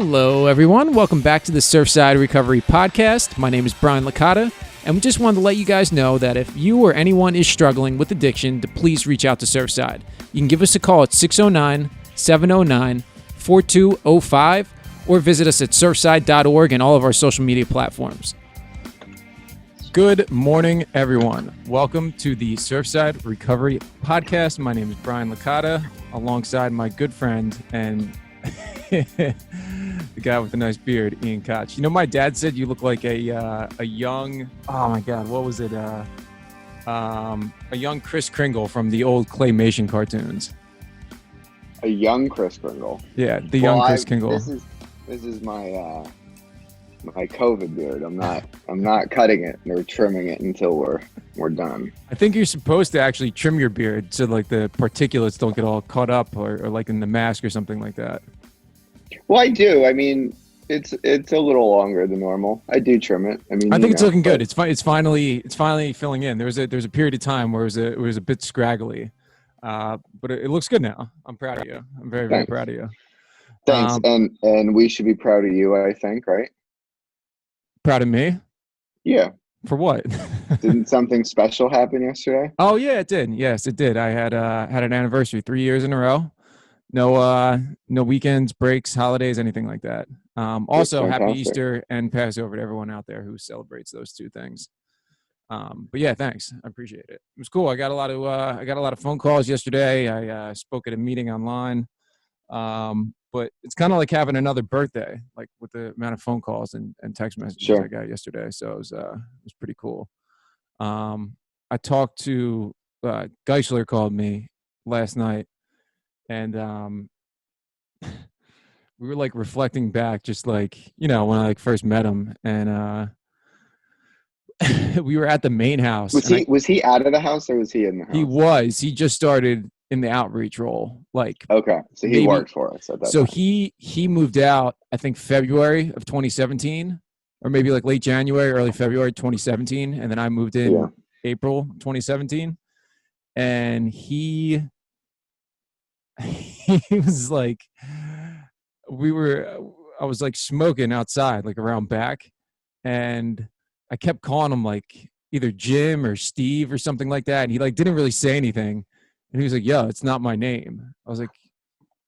Hello, everyone. Welcome back to the Surfside Recovery Podcast. My name is Brian Licata, and we just wanted to let you guys know that if you or anyone is struggling with addiction, to please reach out to Surfside. You can give us a call at 609-709-4205 or visit us at surfside.org and all of our social media platforms. Good morning, everyone. Welcome to the Surfside Recovery Podcast. My name is Brian Licata, alongside my good friend and the guy with the nice beard, Ian Koch. You know, my dad said you look like a young, oh my God, what was it? A young Kris Kringle from the old claymation cartoons. A young Kris Kringle. Yeah, the young Kris Kringle. This is my my COVID beard. I'm not cutting it or trimming it until we're done. I think you're supposed to actually trim your beard so like the particulates don't get all caught up or like in the mask or something like that. Well, I do. I mean, it's a little longer than normal. I do trim it. I mean, I think it's looking good. It's finally filling in. There was a period of time where it was a bit scraggly, but it looks good now. I'm proud of you. I'm very, very proud of you. Thanks. And we should be proud of you, I think, right? Proud of me? Yeah. For what? Didn't something special happen yesterday? Oh yeah, it did. Yes, it did. I had an anniversary 3 years in a row. No weekends, breaks, holidays, anything like that. Also, happy Easter and Passover to everyone out there who celebrates those two things. But yeah, thanks. I appreciate it. It was cool. I got a lot of phone calls yesterday. I spoke at a meeting online. But it's kind of like having another birthday, like with the amount of phone calls and text messages I got yesterday. So it was pretty cool. I talked to Geisler called me last night, and we were like reflecting back, just like, you know, when I like first met him, and we were at the main house. Was he out of the house or was he in the house? He was. He just started in the outreach role. Like, okay, so he worked for us at that time. He moved out, I think February of 2017, or maybe like late January, early February 2017, and then I moved in April 2017, and he was like, I was like smoking outside, like around back, and I kept calling him like either Jim or Steve or something like that, and he like didn't really say anything. And he was like, yo, it's not my name. I was like,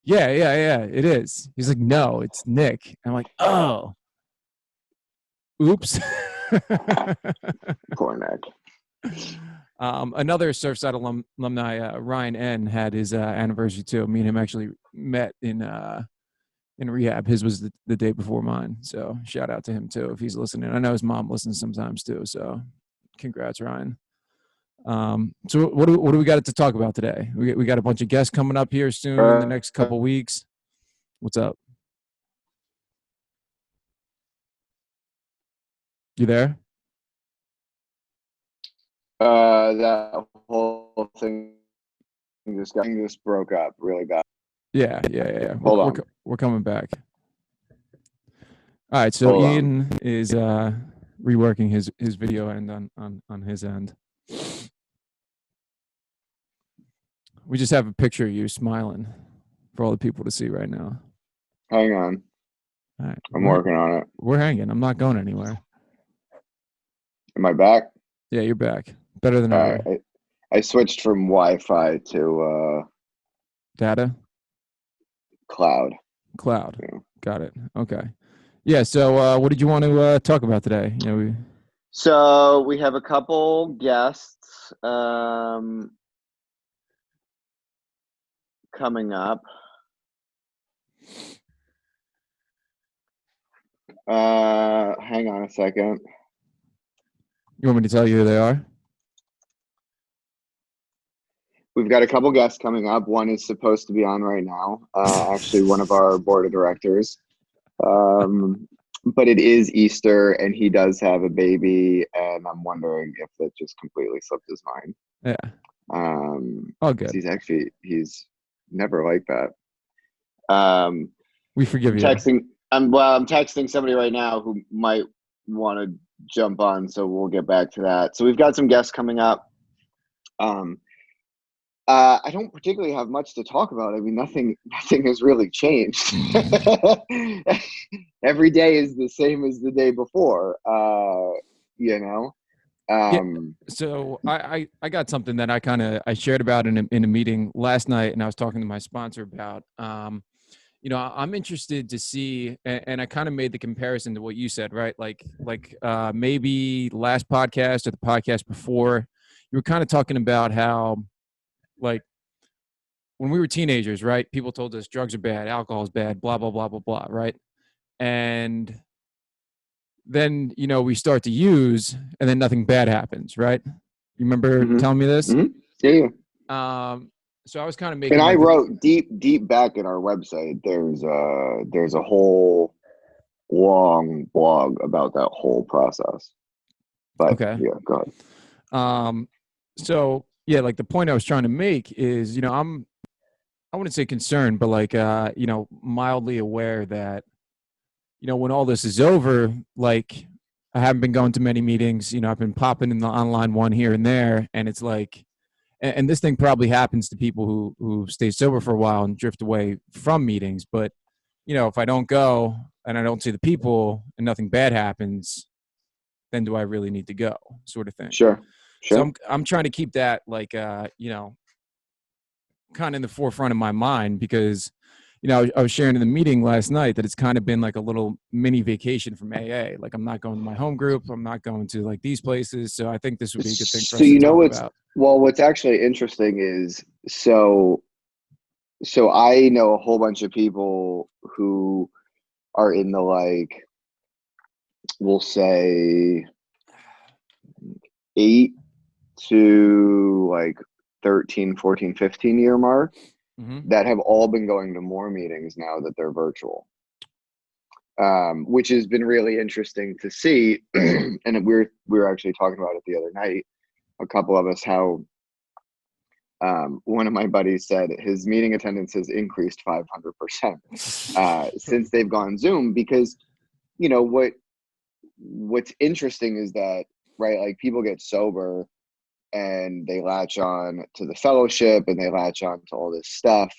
yeah, it is. He's like, no, it's Nick. I'm like, oh, oops. Poor Nick. Another Surfside alumni, Ryan N, had his anniversary too. Me and him actually met in rehab. His was the day before mine. So shout out to him too if he's listening. I know his mom listens sometimes too. So congrats, Ryan. So what do we got to talk about today? We got a bunch of guests coming up here soon in the next couple weeks. What's up? You there? That whole thing just broke up really bad. Yeah. Hold on. We're coming back. All right, so Ian is reworking his video end on his end. We just have a picture of you smiling for all the people to see right now. Hang on. All right. I'm working on it. We're hanging. I'm not going anywhere. Am I back? Yeah, you're back. Better than ever. Right. I switched from Wi-Fi to data? Cloud. Yeah. Got it. Okay. Yeah, so what did you want to talk about today? You know, So we have a couple guests coming up. Hang on a second. You want me to tell you who they are? We've got a couple guests coming up. One is supposed to be on right now. Actually, one of our board of directors. But it is Easter, and he does have a baby, and I'm wondering if that just completely slipped his mind. Yeah. Oh, good. He's never like that. We forgive you. I'm texting somebody right now who might want to jump on, so we'll get back to that. So we've got some guests coming up. I don't particularly have much to talk about. I mean, nothing has really changed. Every day is the same as the day before. You know. Yeah. Um, So I got something that I shared about in a meeting last night, and I was talking to my sponsor about. I'm interested to see, and I kind of made the comparison to what you said, right? Like maybe last podcast or the podcast before, you were kind of talking about how, like, when we were teenagers, right? People told us drugs are bad, alcohol is bad, blah blah blah blah blah, right? And then we start to use, and then nothing bad happens, right? You remember mhm, telling me this? mhm. Yeah, yeah. Um, so I was kind of And making I like the wrote deep back in our website. There's a whole long blog about that whole process. But okay. yeah, go ahead. So yeah, like the point I was trying to make is, I wouldn't say concerned, but like mildly aware that, when all this is over, like I haven't been going to many meetings, I've been popping in the online one here and there, and it's like, and this thing probably happens to people who stay sober for a while and drift away from meetings, but if I don't go and I don't see the people and nothing bad happens, then do I really need to go, sort of thing. Sure, So sure. I'm trying to keep that like kind of in the forefront of my mind, because I was sharing in the meeting last night that it's kind of been like a little mini vacation from AA. Like I'm not going to my home group, I'm not going to like these places, so I think this would be a good thing for So us to you know talk what's about. well, what's actually interesting is so I know a whole bunch of people who are in the like we'll say 8 to like 13, 14, 15 year mark Mm-hmm. that have all been going to more meetings now that they're virtual. Which has been really interesting to see. And we were actually talking about it the other night, a couple of us, how one of my buddies said his meeting attendance has increased 500% since they've gone Zoom, because you know what's interesting is that, right, like people get sober and they latch on to the fellowship and they latch on to all this stuff,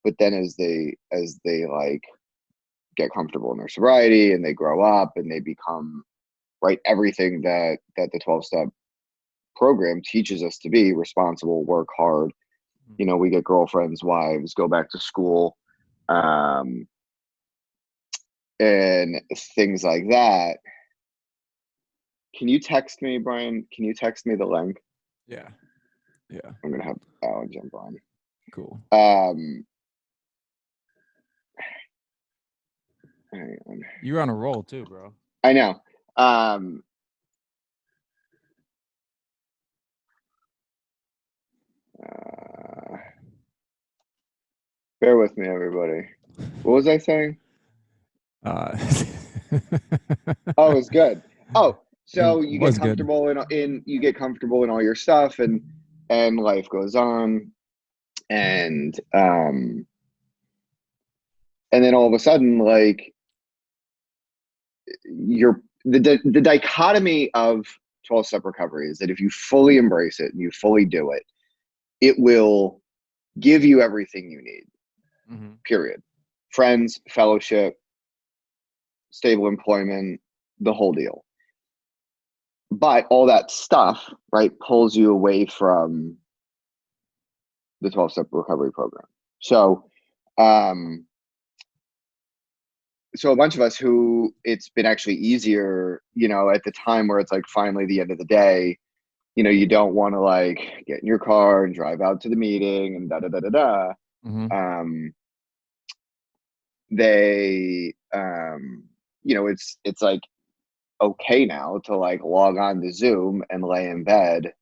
but then as they like get comfortable in their sobriety and they grow up and they become, right, everything that the 12-step program teaches us to be: responsible, work hard, we get girlfriends, wives, go back to school, um, and things like that. Can you text me, Brian? Can you text me the link? Yeah. Yeah. I'm gonna have Alan jump on. Cool. Um, hang on. You're on a roll too, bro. I know. Um, uh, bear with me, everybody. What was I saying? Uh, Oh, it was good. Oh, it so you get was good. comfortable in you get comfortable in all your stuff, and life goes on, and then all of a sudden, like, you're the dichotomy of 12-step recovery is that if you fully embrace it and you fully do it, it will give you everything you need. Mm-hmm. Period. Friends, fellowship, stable employment, the whole deal. But all that stuff, right, pulls you away from the 12-step recovery program. Um, so a bunch of us who it's been actually easier, at the time where it's like finally the end of the day, you don't want to like get in your car and drive out to the meeting and da da da da da. Mm-hmm. Um, they, it's like okay now to like log on to Zoom and lay in bed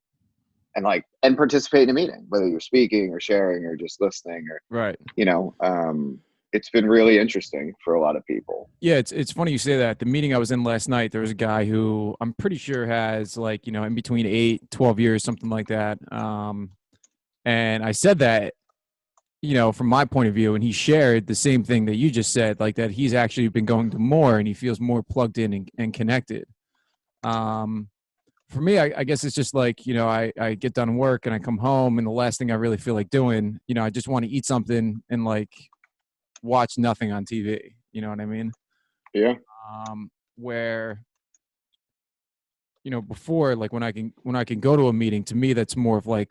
and participate in a meeting, whether you're speaking or sharing or just listening or, Right. it's been really interesting for a lot of people. Yeah, it's funny you say that. The meeting I was in last night, there was a guy who I'm pretty sure has like, in between 8, 12 years, something like that. And I said that, from my point of view, and he shared the same thing that you just said, like that he's actually been going to more and he feels more plugged in and connected. Um, For me, I guess it's just like, I get done work and I come home, and the last thing I really feel like doing, I just want to eat something and like watch nothing on TV. You know what I mean? Yeah. Where, before, like when I can go to a meeting, to me, that's more of like,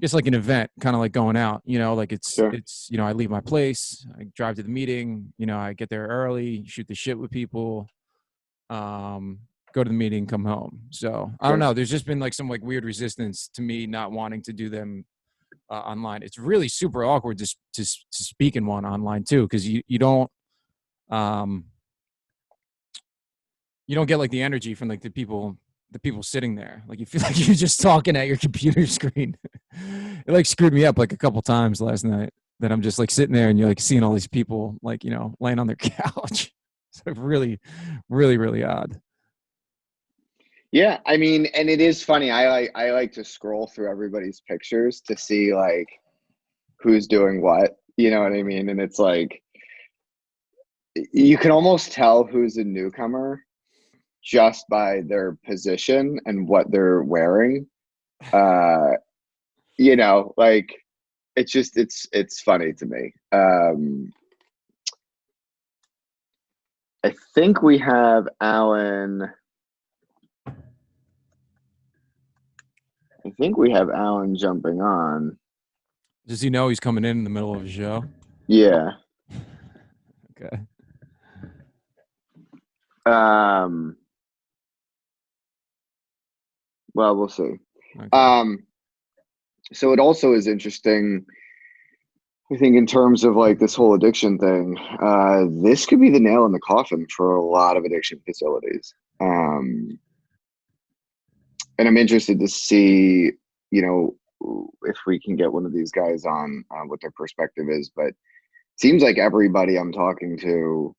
just like an event, kind of like going out, like Sure. I leave my place, I drive to the meeting, I get there early, shoot the shit with people, um, go to the meeting, come home. So I don't Sure. know. There's just been like some like weird resistance to me not wanting to do them online. It's really super awkward to speak in one online too, because um you don't get like the energy from like the people sitting there. Like you feel like you're just talking at your computer screen. It like screwed me up like a couple times last night, that I'm just like sitting there and you're like seeing all these people like, laying on their couch. It's like really, really, really odd. Yeah, I mean, and it is funny. I like to scroll through everybody's pictures to see like who's doing what. You know what I mean? And it's like you can almost tell who's a newcomer just by their position and what they're wearing. Uh, like it's funny to me. I think we have Alan. I think we have Alan jumping on. Does he know he's coming in the middle of a show? Yeah. Okay. Um, well, we'll see. Okay. Um, so it also is interesting, I think, in terms of like this whole addiction thing. This could be the nail in the coffin for a lot of addiction facilities. And I'm interested to see, you know, if we can get one of these guys on what their perspective is. But it seems like everybody I'm talking to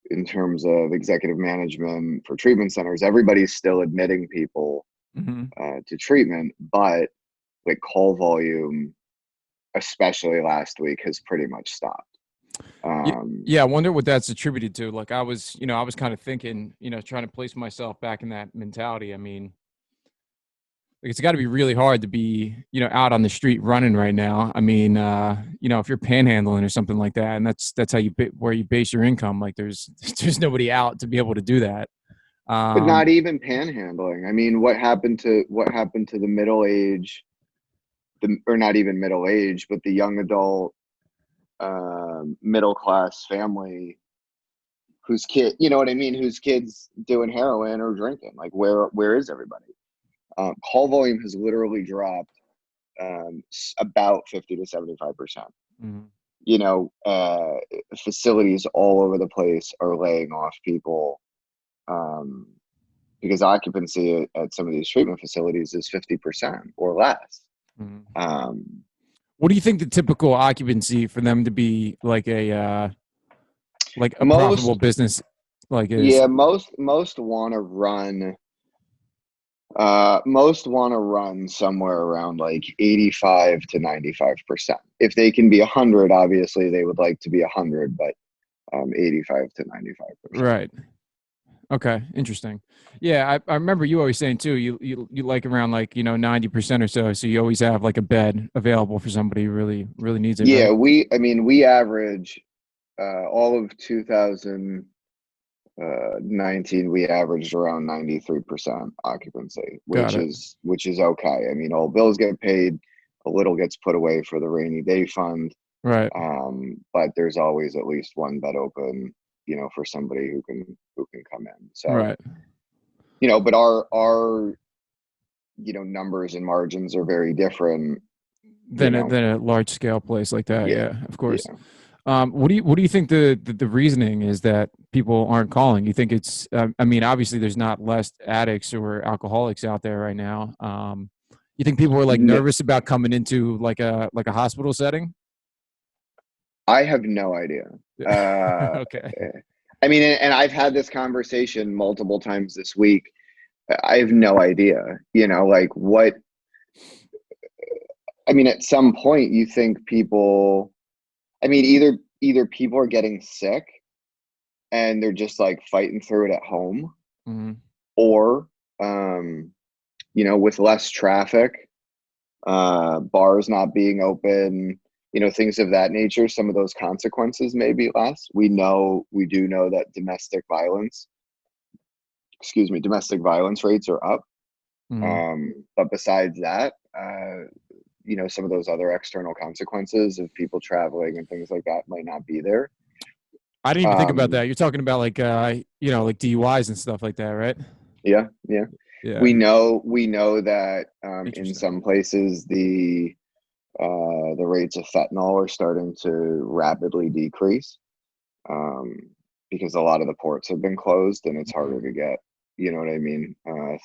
in terms of executive management for treatment centers, everybody's still admitting people Hmm. to treatment, but like call volume, especially last week, has pretty much stopped. Yeah, Um, yeah. I wonder what that's attributed to. Like I was kind of thinking, trying to place myself back in that mentality. I mean, like, it's got to be really hard to be, out on the street running right now. I mean, if you're panhandling or something like that, and that's how where you base your income. Like, there's there's nobody out to be able to do that. but not Um, even panhandling. I mean, what happened to the middle age, or not even middle age, but the young adult, middle class family whose kid, you know what I mean, whose kids doing heroin or drinking. Like, where is everybody? Call volume has literally dropped about 50 to 75%. mhm. You know, facilities all over the place are laying off people, um, because occupancy at some of these treatment facilities is 50% or less. Mhm. Um, What do you think the typical occupancy for them to be like a profitable most, business like is? yeah, most want to run. Most want to run somewhere around like 85 to 95%. If they can be 100, obviously they would like to be 100, but 85 to 95%. Right. Okay, interesting. Yeah, I remember you always saying too, you like around like, 90% or so. So you always have like a bed available for somebody who really, really needs it, Yeah, right? I mean, we average all of 2019, we averaged around 93% occupancy, Got which it. is okay. I mean, all bills get paid, a little gets put away for the rainy day fund. Right. But there's always at least one bed open, for somebody who can come in. So, Right. but our numbers and margins are very different. You know, Than a large scale place like that. yeah, Yeah, of course. yeah. What do you think the reasoning is that people aren't calling? You think it's I mean, obviously there's not less addicts or alcoholics out there right now. You think people are like N- nervous about coming into like a hospital setting? I have no idea. Uh, Okay. I mean, and I've had this conversation multiple times this week. I have no idea. Like what. I mean, at some point, you think people. I mean, either people are getting sick and they're just like fighting through it at home, Hmm. or with less traffic, bars not being open, things of that nature, some of those consequences may be less. We do know that domestic violence rates are up. But besides that, some of those other external consequences of people traveling and things like that might not be there. I didn't even think about that. You're talking about like like DUIs and stuff like that, right? Yeah. We know that in some places the rates of fentanyl are starting to rapidly decrease, because a lot of the ports have been closed and it's harder to get, you know what I mean,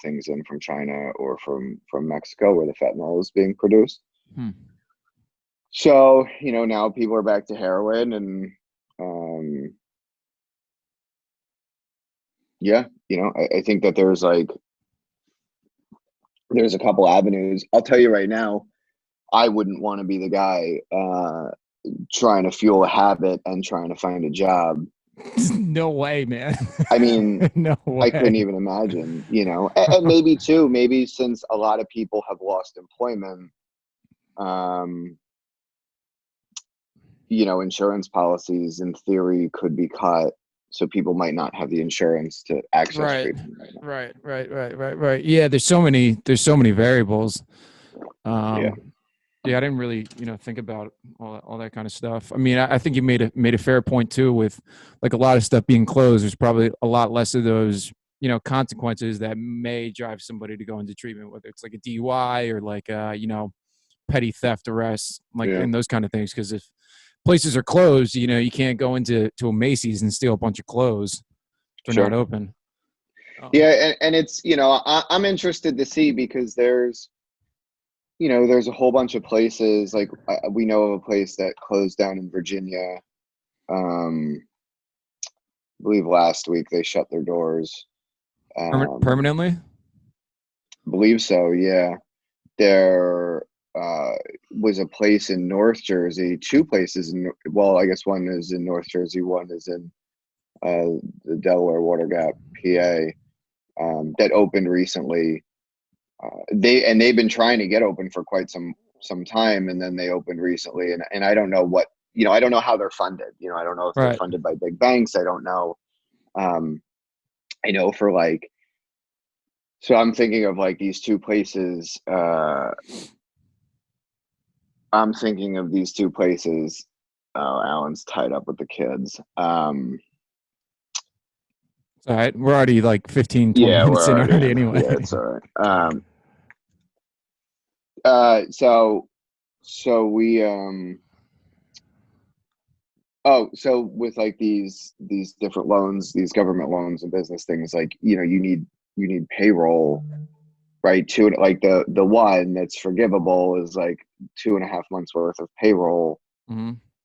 things in from China or from Mexico where the fentanyl is being produced. So, now people are back to heroin and, I think that there's a couple avenues. I'll tell you right now, I wouldn't want to be the guy trying to fuel a habit and trying to find a job. No way, man. I mean, no way. I couldn't even imagine, and maybe since a lot of people have lost employment, insurance policies in theory could be cut, so people might not have the insurance to access treatment right now. Right. Yeah, there's so many variables. Yeah, I didn't really, think about all that kind of stuff. I mean, I think you made a fair point too with like a lot of stuff being closed. There's probably a lot less of those, consequences that may drive somebody to go into treatment, whether it's like a DUI or like, petty theft arrests, like and those kind of things. Because if places are closed, you can't go into a Macy's and steal a bunch of clothes if they're not open. Yeah, and it's I'm interested to see, because there's a whole bunch of places, like we know of a place that closed down in Virginia. I believe last week they shut their doors. Permanently? I believe so, yeah. There was a place in North Jersey, two places I guess one is in North Jersey, one is in the Delaware Water Gap, PA, that opened recently. They've been trying to get open for quite some time, and then they opened recently, and I don't know what, I don't know how they're funded. I don't know if they're funded by big banks. I don't know. I know for like, so I'm thinking of like these two places. I'm thinking of these two places. Oh, Alan's tied up with the kids. All right. We're already like 15, 20 minutes in already anyway. Yeah, it's all right. So we so with like these different loans, these government loans and business things, like, you need payroll, right? Like the one that's forgivable is like 2.5 months worth of payroll.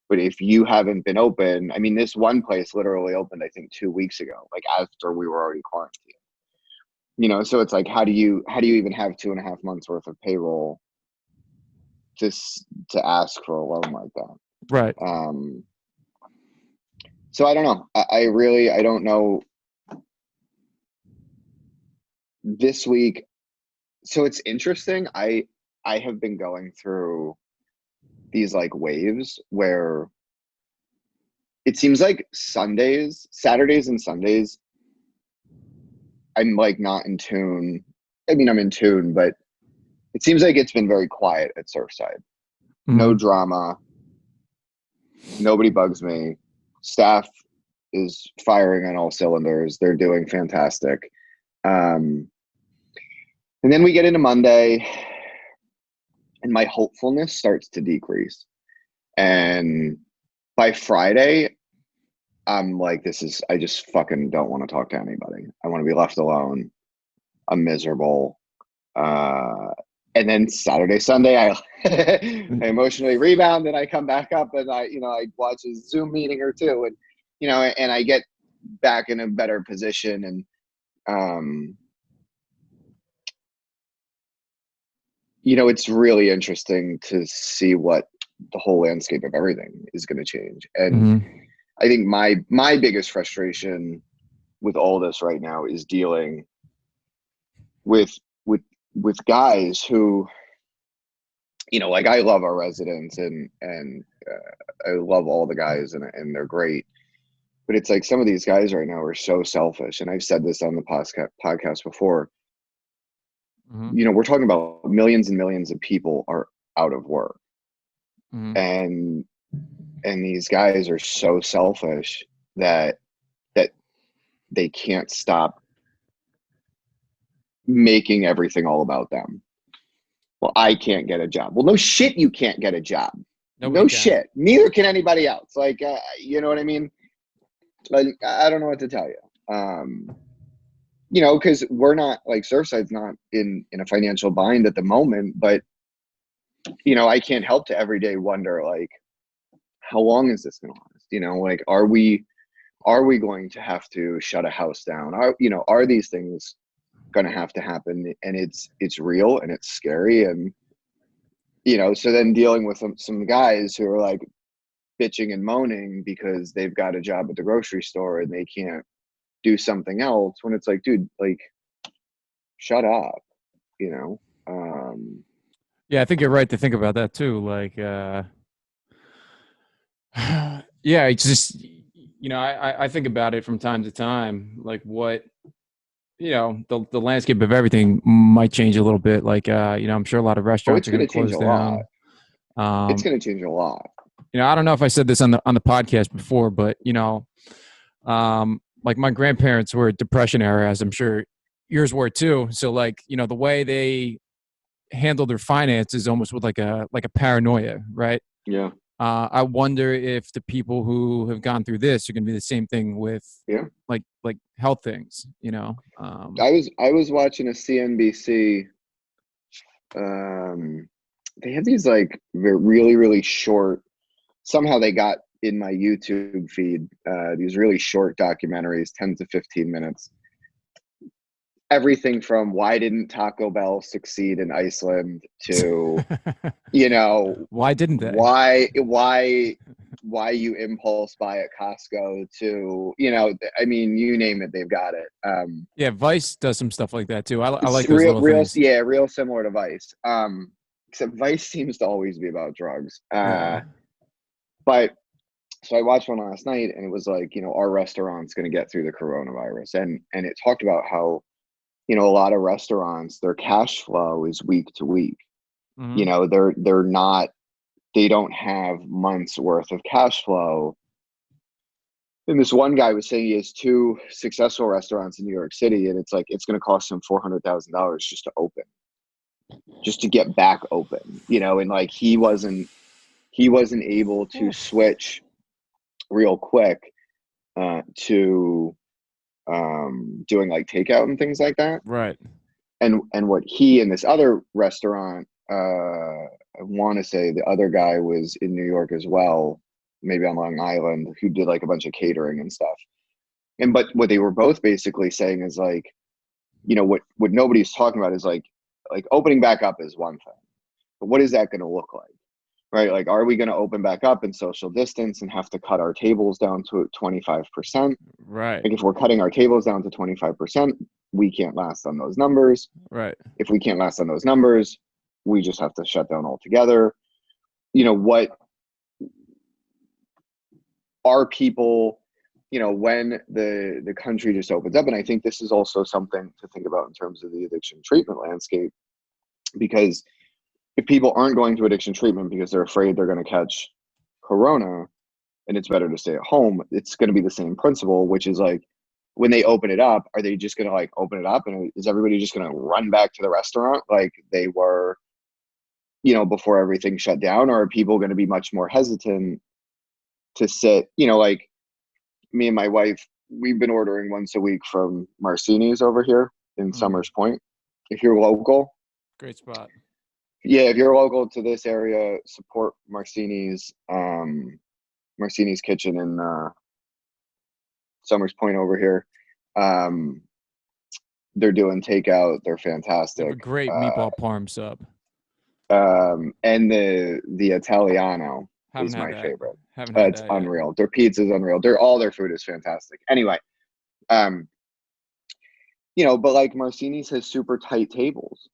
But if you haven't been open, I mean, this one place literally opened, I think 2 weeks ago, like after we were already quarantined. So it's like, how do you even have 2.5 months worth of payroll just to ask for a loan like that? Right. So I don't know. I don't know. This week, so it's interesting. I have been going through these like waves where it seems like Saturdays and Sundays, I'm like not in tune. I mean, I'm in tune, but it seems like it's been very quiet at Surfside. No drama. Nobody bugs me. Staff is firing on all cylinders. They're doing fantastic. And then we get into Monday, and my hopefulness starts to decrease. And by Friday, I'm like, I just fucking don't want to talk to anybody. I want to be left alone. I'm miserable. And then Saturday, Sunday, I emotionally rebound, and I come back up, and I watch a Zoom meeting or two, and, and I get back in a better position. And, it's really interesting to see what the whole landscape of everything is going to change. And I think my biggest frustration with all this right now is dealing with with guys who, like I love our residents and I love all the guys and they're great. But it's like some of these guys right now are so selfish. And I've said this on the podcast before. Mm-hmm. We're talking about millions and millions of people are out of work. Mm-hmm. And these guys are so selfish that they can't stop making everything all about them. Well, I can't get a job. Well, no shit, you can't get a job. Nobody No can. shit. Neither can anybody else. Like, you know what I mean? Like, I don't know what to tell you. Because we're not, like, Surfside's not in a financial bind at the moment, but I can't help to every day wonder, like, how long is this going to last? Like, are we going to have to shut a house down? Are these things going to have to happen? And it's real and it's scary. And, so then dealing with some guys who are like bitching and moaning because they've got a job at the grocery store and they can't do something else, when it's like, dude, like, shut up, Yeah, I think you're right to think about that too. Like, yeah, it's just, I think about it from time to time, like what, the landscape of everything might change a little bit. Like, I'm sure a lot of restaurants it's are going going to to change close a lot. down. It's going to change a lot. I don't know if I said this on the podcast before, but like my grandparents were Depression era, as I'm sure yours were too. So like, the way they handle their finances almost with like a paranoia, right? Yeah. I wonder if the people who have gone through this are going to be the same thing with like health things, I was watching a CNBC. They had these like really, really short, somehow they got in my YouTube feed, these really short documentaries, 10 to 15 minutes. Everything from why didn't Taco Bell succeed in Iceland to, why didn't they? Why you impulse buy at Costco to, I mean, you name it, they've got it. Yeah, Vice does some stuff like that too. I It's like those little things. Yeah, real similar to Vice. Except Vice seems to always be about drugs. But so I watched one last night, and it was like, our restaurant's going to get through the coronavirus, and it talked about how, a lot of restaurants, their cash flow is week to week. Mm-hmm. They're not, they don't have months worth of cash flow. And this one guy was saying he has 2 successful restaurants in New York City, and it's like it's going to cost him $400,000 just to open, just to get back open, and like he wasn't able to switch real quick to doing like takeout and things like that. Right. And what he and this other restaurant, I want to say the other guy was in New York as well, maybe on Long Island, who did like a bunch of catering and stuff. But what they were both basically saying is like, what nobody's talking about is like opening back up is one thing, but what is that going to look like? Right? Like, are we going to open back up and social distance and have to cut our tables down to 25%? Right. Like, if we're cutting our tables down to 25%, we can't last on those numbers. Right. If we can't last on those numbers, we just have to shut down altogether. What are people, when the country just opens up? And I think this is also something to think about in terms of the addiction treatment landscape, because if people aren't going to addiction treatment because they're afraid they're going to catch corona and it's better to stay at home, it's going to be the same principle, which is like, when they open it up, are they just going to like open it up and is everybody just going to run back to the restaurant like they were, before everything shut down? Or are people going to be much more hesitant to sit, like me and my wife, we've been ordering once a week from Marcini's over here in Summers Point. If you're local, great spot. Yeah, if you're local to this area, support Marcini's, Marcini's Kitchen in Summers Point over here. They're doing takeout. They're They fantastic. have a great meatball parm sub. And the Italiano is my favorite. It's unreal. Their pizza is unreal. All their food is fantastic. Anyway, but like Marcini's has super tight tables.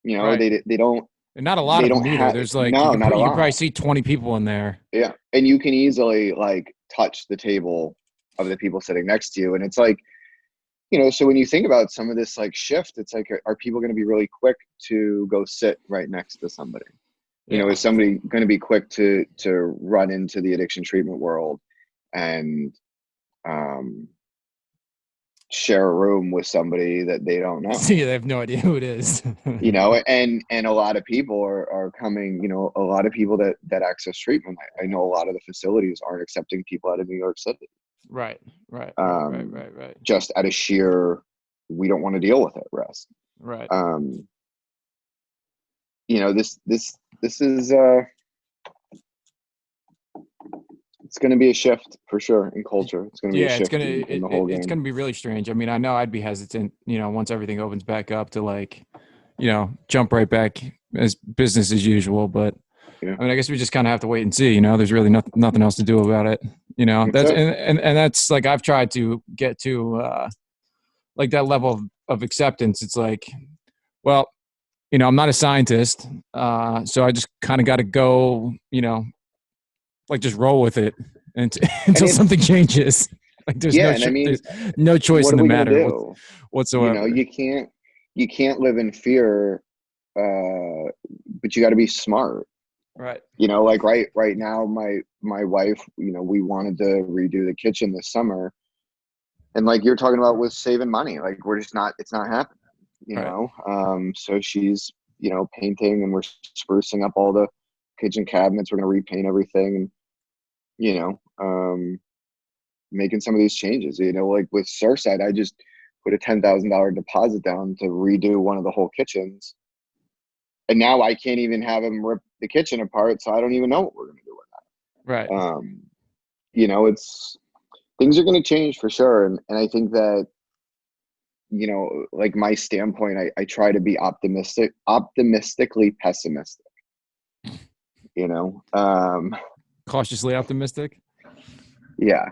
Right. They don't. And not a lot They of don't them either. have. There's like No, not a you can probably lot. see 20 people in there. Yeah, and you can easily like touch the table of the people sitting next to you, and it's like, so when you think about some of this like shift, it's like, are people going to be really quick to go sit right next to somebody? Is somebody going to be quick to run into the addiction treatment world and share a room with somebody that they don't know? See, they have no idea who it is. And a lot of people are coming, a lot of people that access treatment. I know a lot of the facilities aren't accepting people out of New York City. Right. Just out of sheer, we don't want to deal with it risk. Right. This is it's going to be a shift for sure in culture. It's going to be a shift in the whole game. It's going to be really strange. I mean, I know I'd be hesitant, once everything opens back up to like, jump right back as business as usual. But I mean, I guess we just kind of have to wait and see. There's really nothing else to do about it. That's and that's like I've tried to get to like that level of acceptance. It's like, well, I'm not a scientist, so I just kind of got to go, like just roll with it until something changes. Like there's there's no choice in the matter whatsoever. You can't live in fear, but you got to be smart. Right. Like right now, my wife, we wanted to redo the kitchen this summer, and like you're talking about with saving money, like it's not happening. So she's painting, and we're sprucing up all the kitchen cabinets. We're gonna repaint everything, and making some of these changes. Like with Surfside, I just put a $10,000 deposit down to redo one of the whole kitchens, and now I can't even have him rip the kitchen apart, so I don't even know what we're gonna do with that. Right. It's things are gonna change for sure, and I think that like my standpoint, I try to be optimistically pessimistic. Cautiously optimistic. Yeah,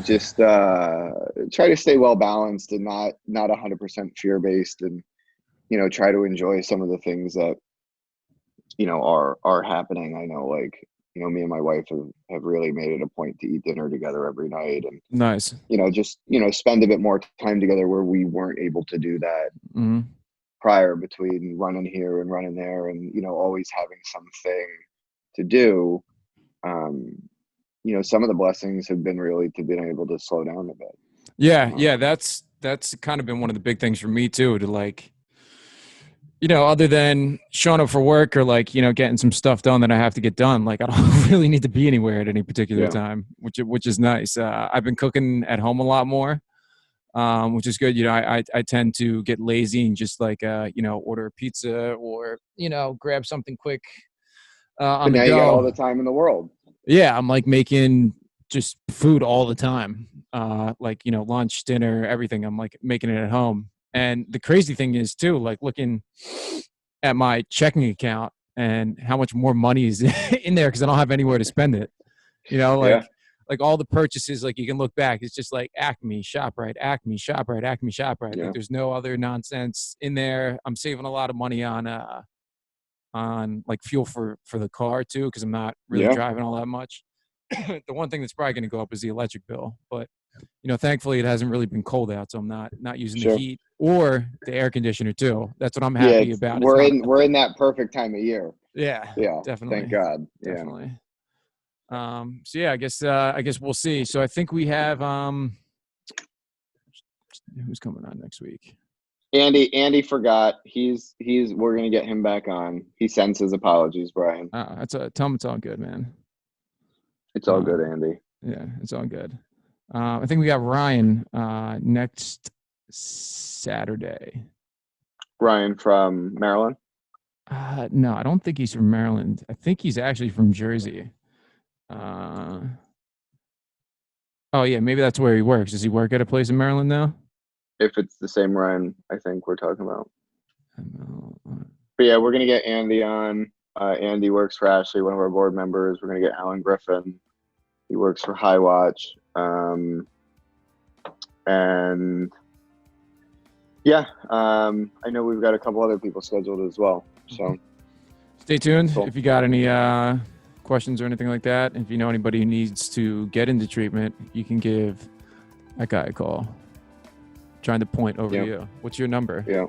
just try to stay well balanced and not 100% fear based, and try to enjoy some of the things that are happening. I know, like me and my wife have really made it a point to eat dinner together every night, and nice. Just spend a bit more time together where we weren't able to do that prior, between running here and running there, and always having something to do. Some of the blessings have been really to being able to slow down a bit. Yeah, that's kind of been one of the big things for me too, to like, other than showing up for work or like, getting some stuff done that I have to get done, like I don't really need to be anywhere at any particular time, which is nice. I've been cooking at home a lot more, which is good. I tend to get lazy and just like, order a pizza or, grab something quick on the go. You got all the time in the world. Yeah, I'm like making just food all the time. Like, lunch, dinner, everything. I'm like making it at home. And the crazy thing is too, like looking at my checking account and how much more money is in there because I don't have anywhere to spend it. Like all the purchases, like you can look back, it's just like Acme, ShopRite, Acme, ShopRite, Acme, ShopRite. Yeah. Like there's no other nonsense in there. I'm saving a lot of money on like fuel for the car too, because I'm not really driving all that much. The one thing that's probably going to go up is the electric bill, but thankfully it hasn't really been cold out, so I'm not using the heat or the air conditioner too. That's what I'm happy about. We're in that perfect time of year. Yeah, definitely. Thank God. Definitely. So yeah, I guess we'll see. So I think we have who's coming on next week? Andy forgot. We're gonna get him back on. He sends his apologies, Brian. Tell him it's all good, man. It's all good, Andy. Yeah, it's all good. I think we got Ryan next Saturday. Ryan from Maryland? No, I don't think he's from Maryland. I think he's actually from Jersey. Oh yeah, maybe that's where he works. Does he work at a place in Maryland now? If it's the same Ryan, I think we're talking about. But yeah, we're gonna get Andy on. Andy works for Ashley, one of our board members. We're gonna get Alan Griffin. He works for High Watch. And Yeah. I know we've got a couple other people scheduled as well. So stay tuned. cool. If you got any questions or anything like that, if you know anybody who needs to get into treatment, you can give that guy a call. Trying to point over to you. What's your number? Yeah.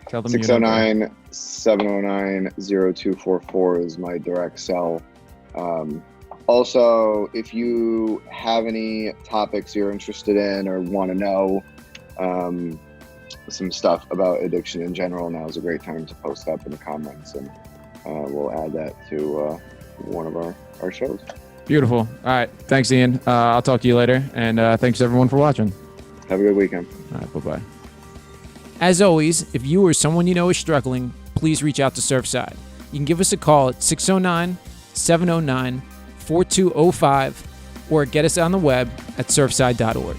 Tell them 609-709-0244 is my direct cell. Also, if you have any topics you're interested in or want to know some stuff about addiction in general, now is a great time to post up in the comments, and we'll add that to one of our shows. Beautiful. All right. Thanks, Ian. I'll talk to you later. And thanks, everyone, for watching. Have a good weekend. All right. Bye-bye. As always, if you or someone you know is struggling, please reach out to Surfside. You can give us a call at 609-709-4205 or get us on the web at surfside.org.